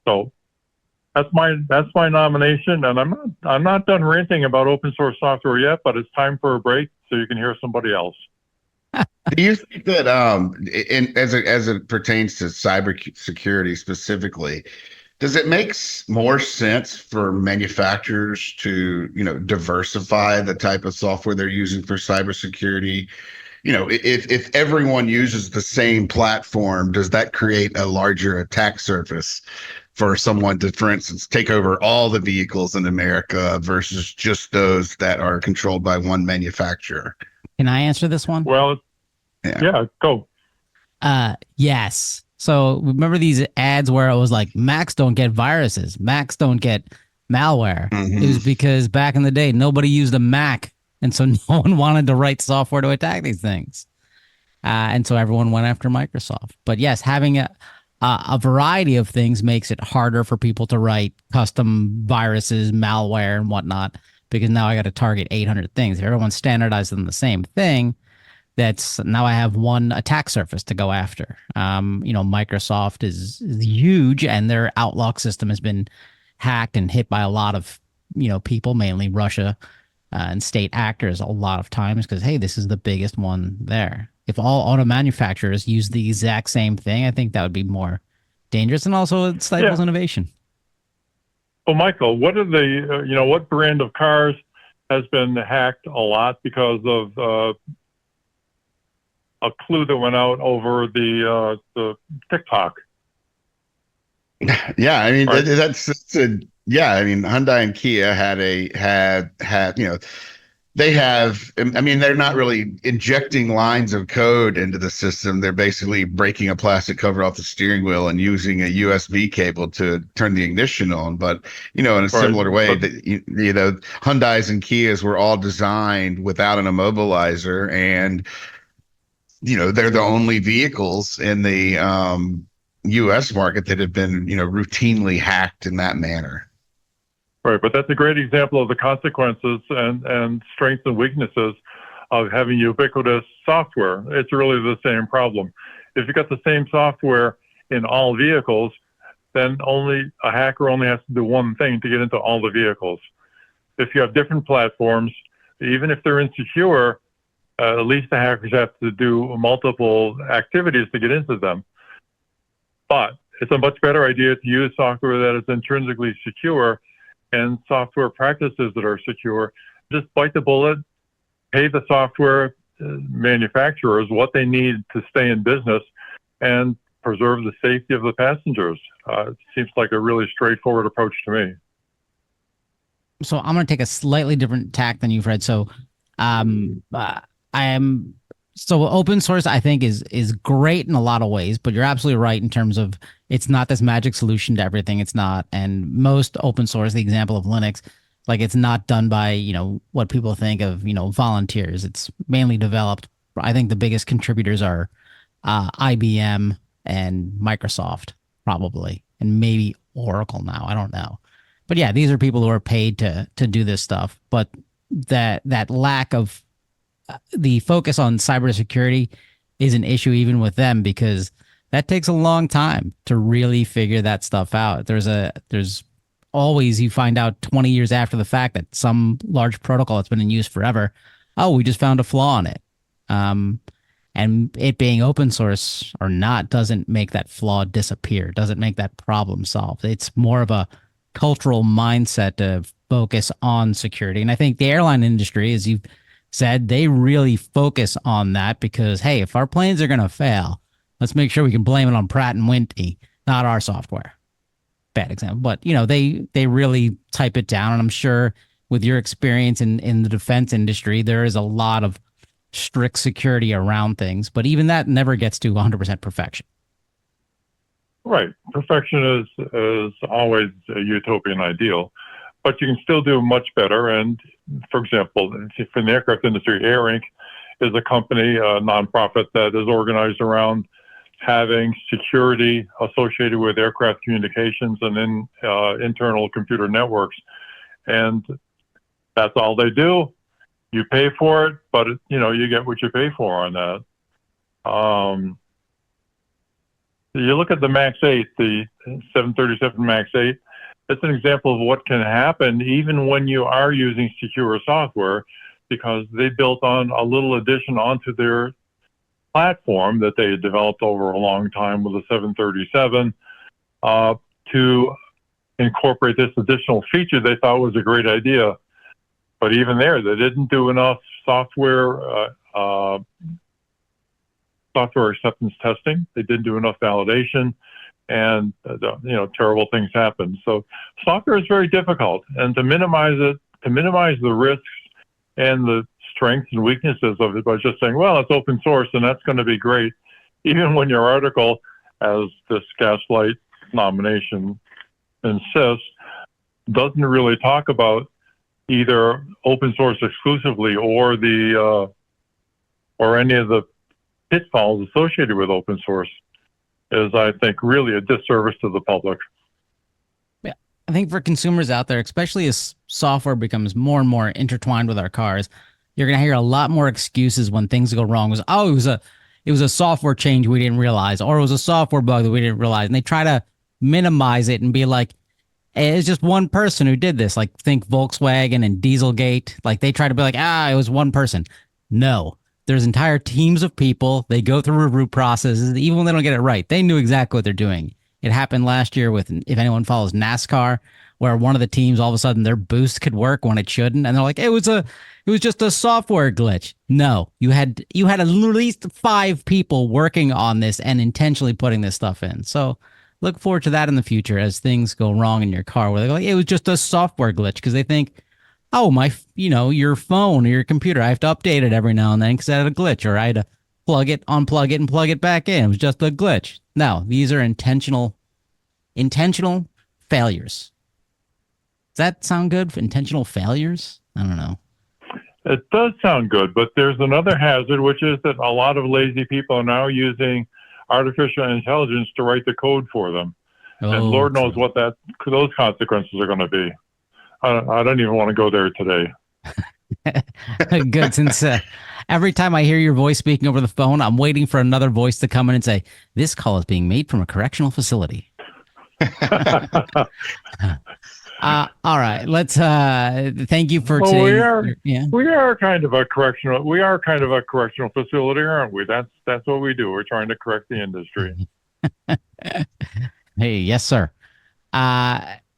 So that's my nomination, and I'm not done ranting about open source software yet, but it's time for a break so you can hear somebody else. Do you think that, as it pertains to cybersecurity specifically, does it make more sense for manufacturers to, diversify the type of software they're using for cybersecurity? If everyone uses the same platform, does that create a larger attack surface for someone to, for instance, take over all the vehicles in America versus just those that are controlled by one manufacturer? Can I answer this one? Well, yeah, go. Yes. So remember these ads where it was like, Macs don't get viruses, Macs don't get malware. Mm-hmm. It was because back in the day, nobody used a Mac. And so no one wanted to write software to attack these things. And so everyone went after Microsoft. But yes, having a variety of things makes it harder for people to write custom viruses, malware, and whatnot, because now I got to target 800 things. If everyone's standardized on the same thing, now I have one attack surface to go after. Microsoft is huge, and their Outlook system has been hacked and hit by a lot of, people, mainly Russia and state actors a lot of times, because, hey, this is the biggest one there. If all auto manufacturers use the exact same thing, I think that would be more dangerous, and also it stifles innovation. Well, Michael, what are what brand of cars has been hacked a lot because of a clue that went out over the TikTok? Yeah, I mean, right. Hyundai and Kia had they have, I mean, they're not really injecting lines of code into the system. They're basically breaking a plastic cover off the steering wheel and using a USB cable to turn the ignition on. But, in a similar way, that Hyundais and Kias were all designed without an immobilizer, and, they're the only vehicles in the U.S. market that have been, routinely hacked in that manner. Right, but that's a great example of the consequences and strengths and weaknesses of having ubiquitous software. It's really the same problem. If you've got the same software in all vehicles, then a hacker only has to do one thing to get into all the vehicles. If you have different platforms, even if they're insecure, at least the hackers have to do multiple activities to get into them. But it's a much better idea to use software that is intrinsically secure and software practices that are secure. Just bite the bullet, pay the software manufacturers what they need to stay in business, and preserve the safety of the passengers. It seems like a really straightforward approach to me. So I'm going to take a slightly different tack than you've read. So open source, I think, is great in a lot of ways, but you're absolutely right in terms of it's not this magic solution to everything. It's not. And most open source, the example of Linux, like, it's not done by, what people think of, volunteers. It's mainly developed. I think the biggest contributors are IBM and Microsoft, probably, and maybe Oracle now. I don't know. But yeah, these are people who are paid to do this stuff. But that lack of the focus on cybersecurity is an issue even with them, because that takes a long time to really figure that stuff out. There's always, you find out 20 years after the fact that some large protocol that's been in use forever, oh, we just found a flaw in it. And it being open source or not doesn't make that flaw disappear, doesn't make that problem solved. It's more of a cultural mindset to focus on security. And I think the airline industry, as you've said, they really focus on that because, hey, if our planes are going to fail, let's make sure we can blame it on Pratt and Whitney, not our software. Bad example, but they really type it down. And I'm sure with your experience in the defense industry, there is a lot of strict security around things, but even that never gets to 100% perfection. Right. Perfection is always a utopian ideal, but you can still do much better. And for example, in the aircraft industry, Air Inc. is a company, a nonprofit that is organized around having security associated with aircraft communications and internal computer networks. And that's all they do. You pay for it, but you get what you pay for on that. You look at the MAX 8, the 737 MAX 8, it's an example of what can happen even when you are using secure software, because they built on a little addition onto their platform that they had developed over a long time with the 737 to incorporate this additional feature they thought was a great idea. But even there, they didn't do enough software acceptance testing. They didn't do enough validation, and terrible things happen. So software is very difficult, and to minimize the risks and the strengths and weaknesses of it by just saying, well, it's open source and that's going to be great, even when your article, as this Gaslight nomination insists, doesn't really talk about either open source exclusively or or any of the pitfalls associated with open source, is, I think, really a disservice to the public. Yeah, I think for consumers out there, especially as software becomes more and more intertwined with our cars, you're going to hear a lot more excuses when things go wrong. It was a software change we didn't realize, or it was a software bug that we didn't realize. And they try to minimize it and be like, hey, it's just one person who did this. Like, think Volkswagen and Dieselgate. Like, they try to be like, it was one person. No, there's entire teams of people. They go through review processes. Even when they don't get it right, they knew exactly what they're doing. It happened last year with, if anyone follows NASCAR, where one of the teams, all of a sudden their boost could work when it shouldn't. And they're like, it was just a software glitch. No, you had at least 5 people working on this and intentionally putting this stuff in. So look forward to that in the future as things go wrong in your car, where they're like, it was just a software glitch, because they think, oh, your phone or your computer, I have to update it every now and then because I had a glitch, or I had to plug it, unplug it, and plug it back in. It was just a glitch. No, these are intentional failures. Does that sound good? Intentional failures? I don't know. It does sound good, but there's another hazard, which is that a lot of lazy people are now using artificial intelligence to write the code for them. And Lord knows what those consequences are going to be. I don't even want to go there today. Good, since every time I hear your voice speaking over the phone, I'm waiting for another voice to come in and say, this call is being made from a correctional facility. All right, let's thank you for today. We are kind of a correctional facility, aren't we? That's what we do. We're trying to correct the industry. Hey, yes, sir.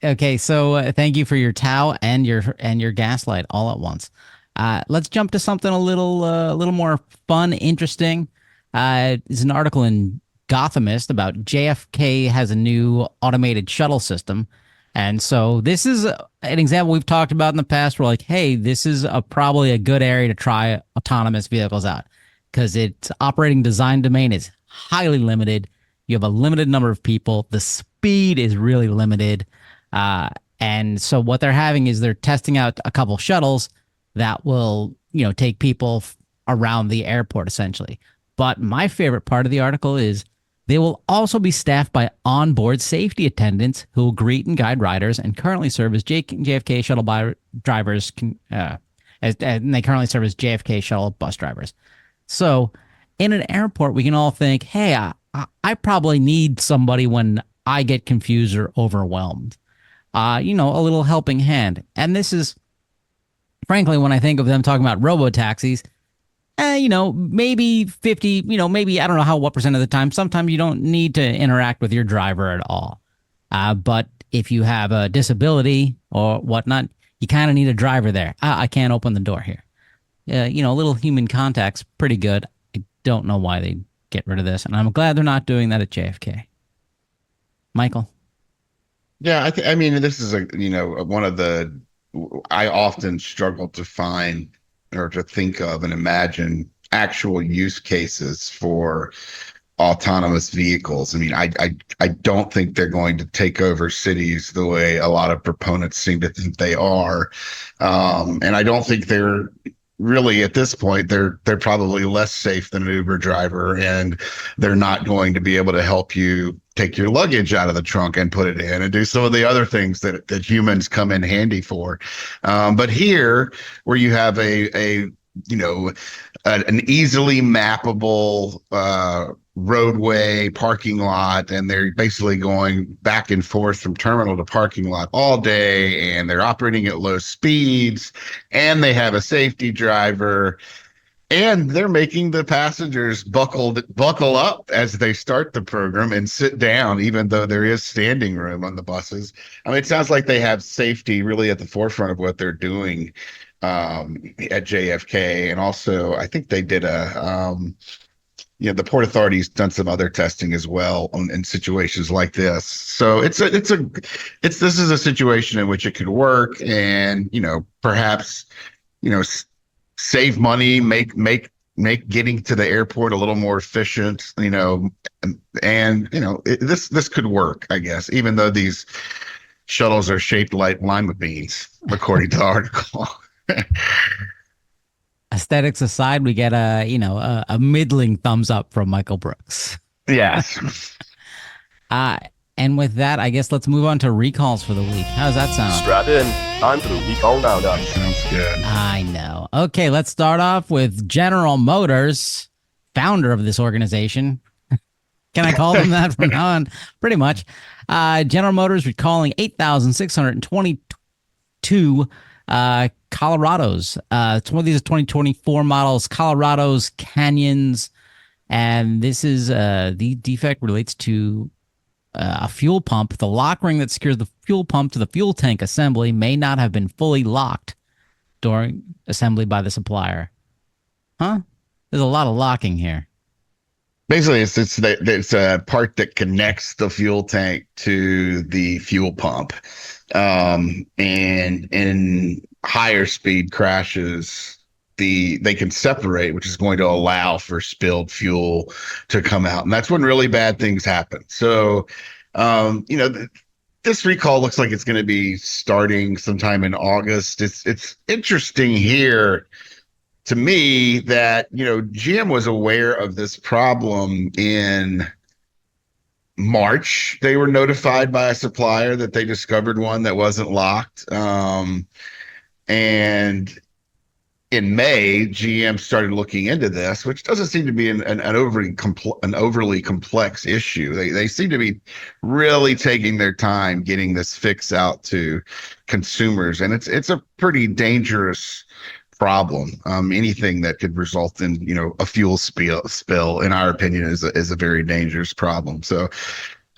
Okay, so thank you for your TOW and your Gaslight all at once. Let's jump to something a little more fun, interesting. It's an article in Gothamist about JFK has a new automated shuttle system. And so this is an example we've talked about in the past. We're like, hey, this is probably a good area to try autonomous vehicles out, because its operating design domain is highly limited. You have a limited number of people. The speed is really limited. And so what they're having is they're testing out a couple shuttles that will, take people around the airport, essentially. But my favorite part of the article is they will also be staffed by onboard safety attendants who will greet and guide riders and currently serve as JFK shuttle drivers, and they currently serve as JFK shuttle bus drivers. So in an airport, we can all think, hey, I probably need somebody when I get confused or overwhelmed. a little helping hand. And this is, frankly, when I think of them talking about robo-taxis, maybe 50, maybe, I don't know what percent of the time, sometimes you don't need to interact with your driver at all. But if you have a disability or whatnot, you kind of need a driver there. I can't open the door here. A little human contact's pretty good. I don't know why they get rid of this, and I'm glad they're not doing that at JFK. Michael? Yeah, I mean, this is one of the, I often struggle to find or to think of and imagine actual use cases for autonomous vehicles. I mean, I don't think they're going to take over cities the way a lot of proponents seem to think they are. And I don't think they're really, at this point, they're probably less safe than an Uber driver, and they're not going to be able to help you take your luggage out of the trunk and put it in and do some of the other things that humans come in handy for. But here, where you have an easily mappable roadway parking lot, and they're basically going back and forth from terminal to parking lot all day, and they're operating at low speeds, and they have a safety driver, and they're making the passengers buckle up as they start the program and sit down, even though there is standing room on the buses. I mean, it sounds like they have safety really at the forefront of what they're doing at JFK. And also, I think they did the Port Authority's done some other testing as well in situations like this. So this is a situation in which it could work, and perhaps save money, make getting to the airport a little more efficient, this could work, I guess, even though these shuttles are shaped like lima beans, according to the article. Aesthetics aside, we get a middling thumbs up from Michael Brooks. Yes. And with that, I guess let's move on to recalls for the week. How does that sound? Strap in. Time for the recall roundup. Sounds good. I know. Okay, let's start off with General Motors, founder of this organization. Can I call them that from now on? Pretty much. General Motors recalling 8,622 Colorados. One of these 2024 models, Colorados, Canyons, and this is the defect relates to a fuel pump. The lock ring that secures the fuel pump to the fuel tank assembly may not have been fully locked during assembly by the supplier. Huh? There's a lot of locking here. Basically, it's a part that connects the fuel tank to the fuel pump. And in higher speed crashes, they can separate, which is going to allow for spilled fuel to come out. And that's when really bad things happen. So, this recall looks like it's going to be starting sometime in August. It's interesting here to me that, GM was aware of this problem in March. They were notified by a supplier that they discovered one that wasn't locked. And in May, GM started looking into this, which doesn't seem to be an overly complex issue. They seem to be really taking their time getting this fix out to consumers, and it's a pretty dangerous problem. Anything that could result in a fuel spill, in our opinion, is a very dangerous problem. So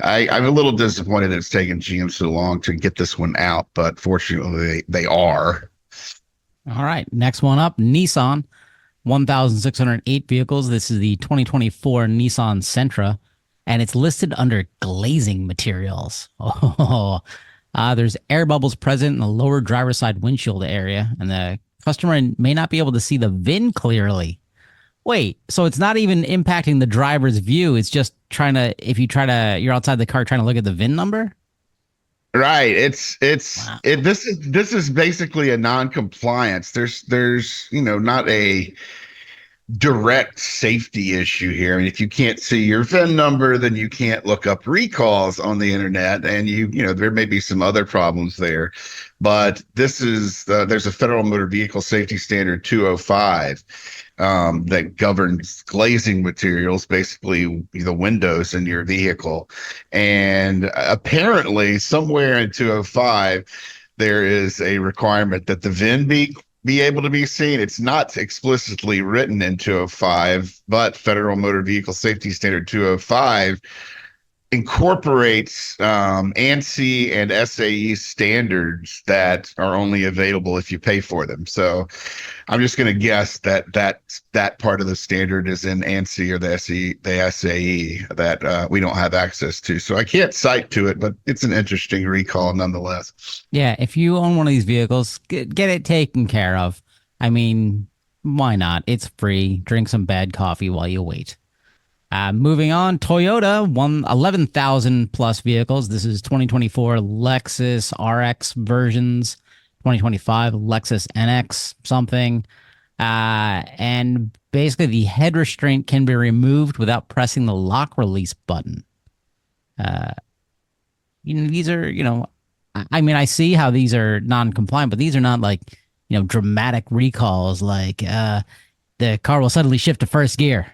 I'm a little disappointed that it's taken GM so long to get this one out, but fortunately they are. All right, next one up, Nissan, 1,608 vehicles. This is the 2024 Nissan Sentra, and it's listed under glazing materials. There's air bubbles present in the lower driver's side windshield area, and the customer may not be able to see the VIN clearly. Wait, so it's not even impacting the driver's view. It's just you're outside the car trying to look at the VIN number? Right. Wow. This is basically a non-compliance. There's not a direct safety issue here. I mean, if you can't see your VIN number, then you can't look up recalls on the internet, and there may be some other problems there. But this is there's a Federal Motor Vehicle Safety Standard 205 that governs glazing materials, basically the windows in your vehicle. And apparently, somewhere in 205, there is a requirement that the VIN be able to be seen. It's not explicitly written in 205, but Federal Motor Vehicle Safety Standard 205 incorporates ANSI and SAE standards that are only available if you pay for them. So I'm just going to guess that part of the standard is in ANSI or the SAE that we don't have access to. So I can't cite to it, but it's an interesting recall nonetheless. Yeah, if you own one of these vehicles, get it taken care of. I mean, why not? It's free. Drink some bad coffee while you wait. Moving on, Toyota, 11,000 plus vehicles. This is 2024 Lexus RX versions, 2025 Lexus NX something. And basically the head restraint can be removed without pressing the lock release button. These are, I mean, I see how these are non-compliant, but these are not like, dramatic recalls like the car will suddenly shift to first gear.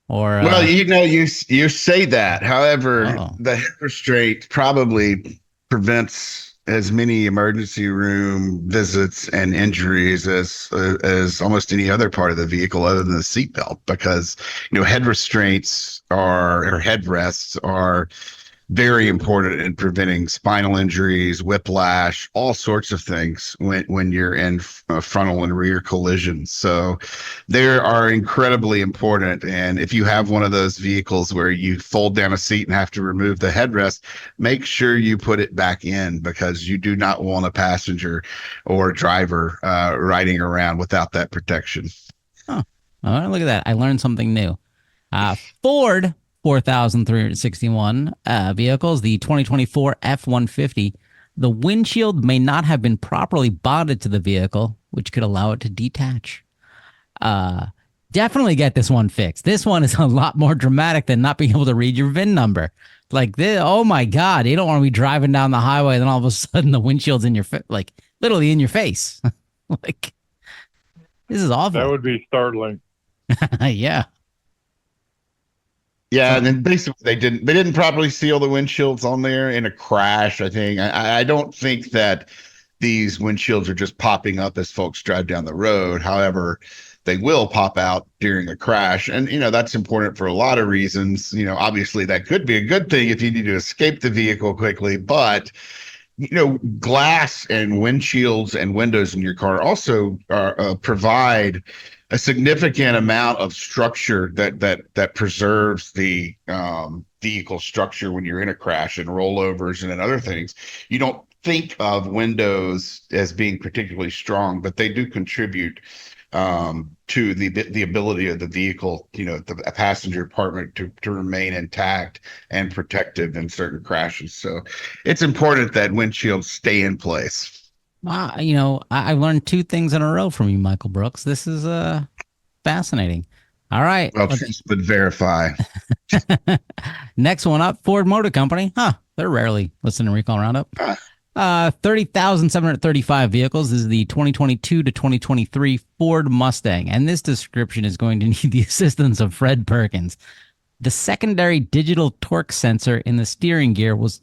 Or well, you say that. However, the head restraint probably prevents as many emergency room visits and injuries as almost any other part of the vehicle other than the seatbelt, because head restraints or headrests are very important in preventing spinal injuries, whiplash, all sorts of things when you're in frontal and rear collisions. So they are incredibly important. And if you have one of those vehicles where you fold down a seat and have to remove the headrest, make sure you put it back in, because you do not want a passenger or driver riding around without that protection. Oh, look at that. I learned something new. Ford 4,361 vehicles, the 2024 F-150. The windshield may not have been properly bonded to the vehicle, which could allow it to detach. Definitely get this one fixed. This one is a lot more dramatic than not being able to read your VIN number. Like this, oh my God, you don't want to be driving down the highway and then all of a sudden the windshield's in your like literally in your face. Like, this is awful. That would be startling. Yeah. Yeah, and then basically they didn't properly seal the windshields on there in a crash. I think I don't think that these windshields are just popping up as folks drive down the road. However, they will pop out during a crash, and that's important for a lot of reasons. Obviously that could be a good thing if you need to escape the vehicle quickly, but glass and windshields and windows in your car also provide a significant amount of structure that preserves the vehicle structure when you're in a crash, and rollovers and other things. You don't think of windows as being particularly strong, but they do contribute to the ability of the vehicle, the passenger compartment to remain intact and protective in certain crashes. So it's important that windshields stay in place. I learned two things in a row from you, Michael Brooks. This is fascinating. All right. Well, trust but verify. Next one up, Ford Motor Company. They're rarely listening to Recall Roundup. 30,735 vehicles. This is the 2022 to 2023 Ford Mustang. And this description is going to need the assistance of Fred Perkins. The secondary digital torque sensor in the steering gear was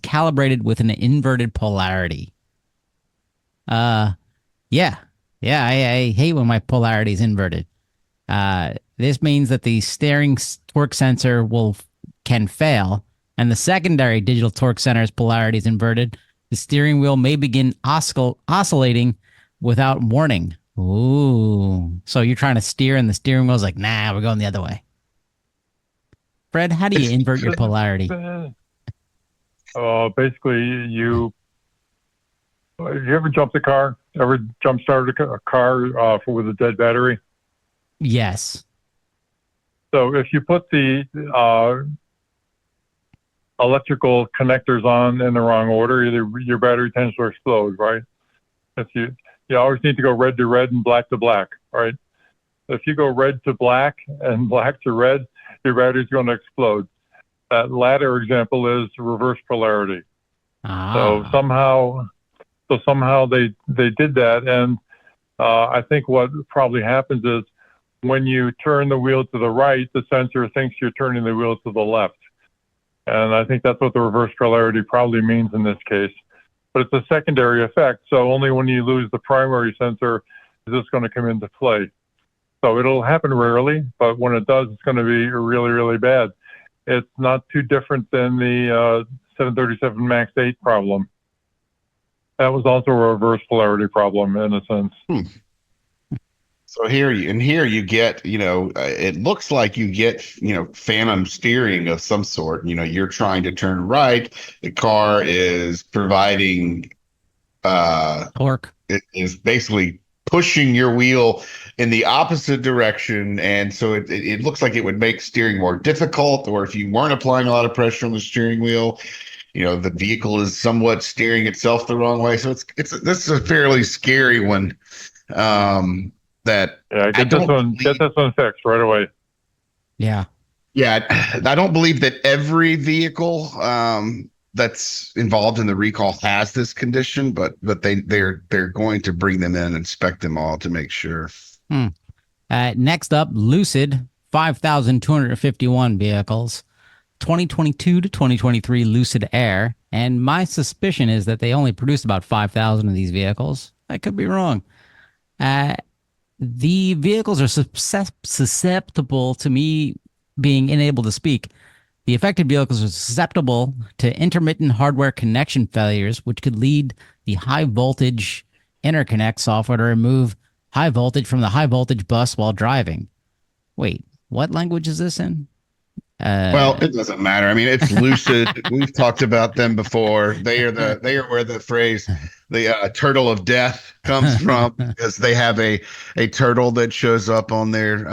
calibrated with an inverted polarity. Yeah, I hate when my polarity is inverted. This means that the steering torque sensor can fail, and the secondary digital torque sensor's polarity is inverted. The steering wheel may begin oscillating without warning. Ooh. So you're trying to steer, and the steering wheel's like, nah, we're going the other way. Fred, how do you invert your polarity? Basically, you ever jumped a car? Ever jump started a car with a dead battery? Yes. So if you put the electrical connectors on in the wrong order, your battery tends to explode, right? If you always need to go red to red and black to black, right? If you go red to black and black to red, your battery's going to explode. That latter example is reverse polarity. So somehow they did that, and I think what probably happens is when you turn the wheel to the right, the sensor thinks you're turning the wheel to the left, and I think that's what the reverse polarity probably means in this case. But it's a secondary effect, so only when you lose the primary sensor is this going to come into play. So it'll happen rarely, but when it does, it's going to be really, really bad. It's not too different than the 737 MAX 8 problem. That was also a reverse polarity problem in a sense. So here you get, it looks like you get, phantom steering of some sort. You're trying to turn right. The car is providing torque. It is basically pushing your wheel in the opposite direction, and so it looks like it would make steering more difficult. Or if you weren't applying a lot of pressure on the steering wheel, the vehicle is somewhat steering itself the wrong way. So this is a fairly scary one. Get this one fixed right away. Yeah, I don't believe that every vehicle that's involved in the recall has this condition, but they're going to bring them in and inspect them all to make sure. Next up, Lucid, 5,251 vehicles, 2022 to 2023 Lucid Air, and my suspicion is that they only produced about 5,000 of these vehicles. I could be wrong. The vehicles are susceptible to me being unable to speak. The affected vehicles are susceptible to intermittent hardware connection failures, which could lead the high voltage interconnect software to remove high voltage from the high voltage bus while driving. Wait, what language is this in? Well, it doesn't matter. I mean, it's Lucid. We've talked about them before. They are where the phrase the turtle of death comes from, because they have a turtle that shows up on their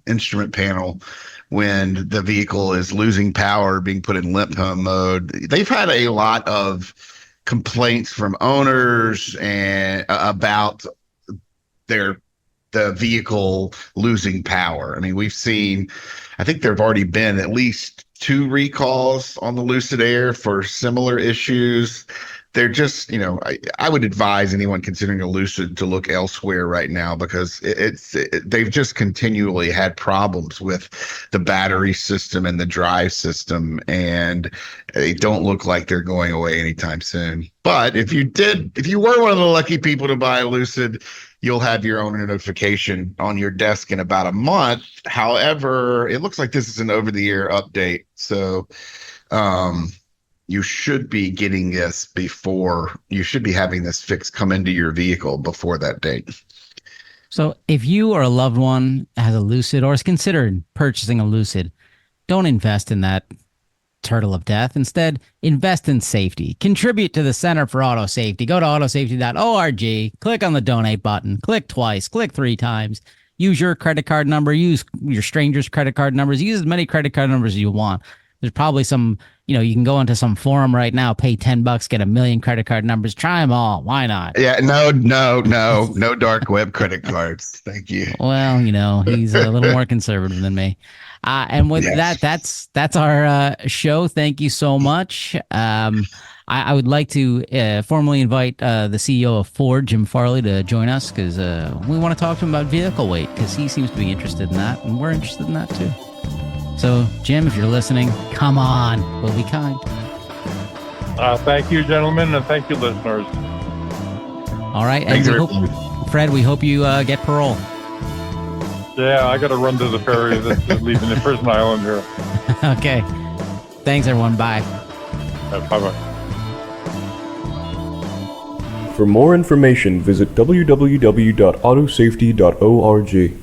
instrument panel when the vehicle is losing power, being put in limp home mode. They've had a lot of complaints from owners and about the vehicle losing power. I mean, I think there have already been at least 2 recalls on the Lucid Air for similar issues. They're just, I would advise anyone considering a Lucid to look elsewhere right now, because they've just continually had problems with the battery system and the drive system, and they don't look like they're going away anytime soon. But if you were one of the lucky people to buy a Lucid, you'll have your owner notification on your desk in about a month. However, it looks like this is an over-the-air update, so you should be getting this you should be having this fix come into your vehicle before that date. So if you or a loved one has a Lucid or is considered purchasing a Lucid, don't invest in that turtle of death. Instead, invest in safety. Contribute to the Center for Auto Safety. Go to autosafety.org, click on the donate button, click twice, click 3 times. Use your credit card number, use your stranger's credit card numbers, use as many credit card numbers as you want. There's probably some, you can go into some forum right now, pay $10, get 1 million credit card numbers, try them all. Why not? Yeah, no dark web credit cards. Thank you. Well, he's a little more conservative than me. And with that's our show. Thank you so much. I would like to formally invite the CEO of Ford, Jim Farley, to join us, because we want to talk to him about vehicle weight, because he seems to be interested in that, and we're interested in that too. So, Jim, if you're listening, come on. We'll be kind. Thank you, gentlemen, and thank you, listeners. All right. And Fred, we hope you get parole. Yeah, I got to run to the ferry that's leaving the prison island here. Okay. Thanks, everyone. Bye. Bye-bye. For more information, visit www.autosafety.org.